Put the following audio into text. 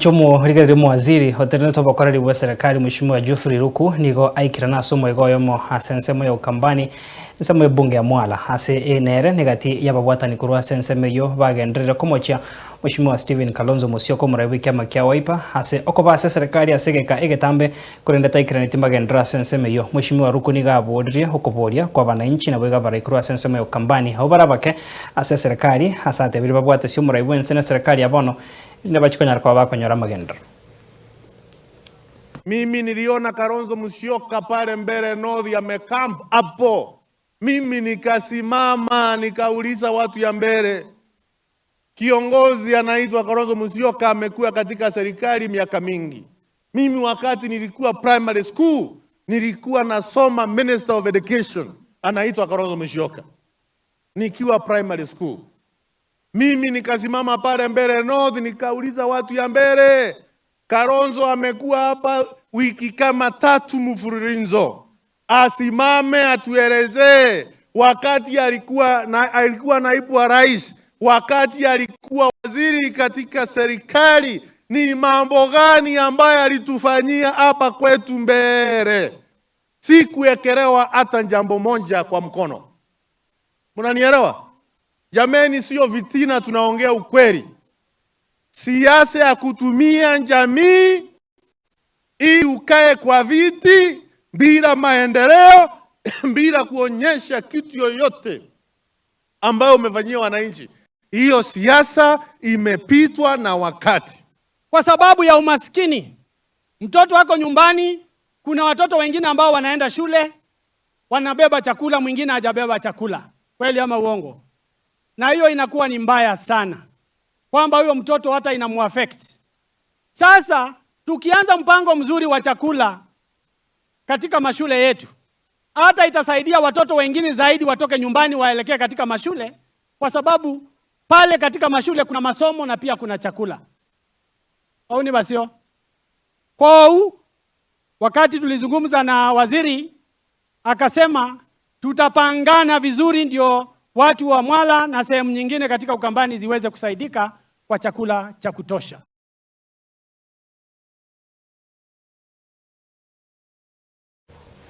Chomo rigari mwaziri hotelini toba korari wa serikali Mheshimiwa Geoffrey Ruku nigo aikira na somo igoyomo hasensemo ya Ukambani nsemo ya bunge ya Mwala hase enere negati yababwatani kurwa sensemo yo bagendrere komocha Mheshimiwa Stephen Kalonzo Musyoka murabi kyama kya Wiper hase okobase serikali asegeka egetambe kurendeta ikirani timbagendra sensemo yo Mheshimiwa Ruku niga abodrie okoboria kwa bananchi na bwega bara kurwa sensemo ya Ukambani aho barabake ase serikali hasate biri babwate sio murabi wensene serikali yabono ndabachikonyara kwa bakonyora magendro. Mimi niliona Kalonzo Musyoka pale mbele North amecamp hapo. Mimi nikasimama nikauliza watu ya mbele. Kiongozi anaitwa Kalonzo Musyoka amekuwa katika serikali miaka mingi. Mimi wakati nilikuwa primary school nilikuwa nasoma Minister of Education anaitwa Kalonzo Musyoka. Nikiwa primary school. Mimi nikasimama pale mbele North nikauliza watu ya mbele. Kalonzo amekuwa hapa wiki kama 3 mfululizo. Asimame atuelezee wakati alikuwa naibu wa rais, wakati alikuwa waziri katika serikali, ni mambo gani ambayo alitufanyia hapa kwetu mbele. Sikuwekelewa hata jambo moja kwa mkono. Mnanielewa? Jameni, sio vitina, tunaongea ukweli. Siasa ya kutumia jamii ili ukae kwa viti bila maendeleo bila kuonyesha kitu yoyote ambayo umefanyia wananchi. Hiyo siasa imepitwa na wakati. Kwa sababu ya umaskini, mtoto wako nyumbani, kuna watoto wengine ambao wanaenda shule, wanabeba chakula, mwingine hajabeba chakula. Kweli ama uongo? Na hiyo inakuwa ni mbaya sana, kwamba huyo mtoto hata inamuaffect. Sasa tukianza mpango mzuri wa chakula katika mashule yetu, hata itasaidia watoto wengine zaidi watoke nyumbani waelekee katika mashule, kwa sababu pale katika mashule kuna masomo na pia kuna chakula. Au ni basio? Kwa wakati tulizungumza na waziri, akasema tutapangana vizuri ndio watu wa Mwala na sehemu nyingine katika Ukambani ziweze kusaidika kwa chakula cha kutosha.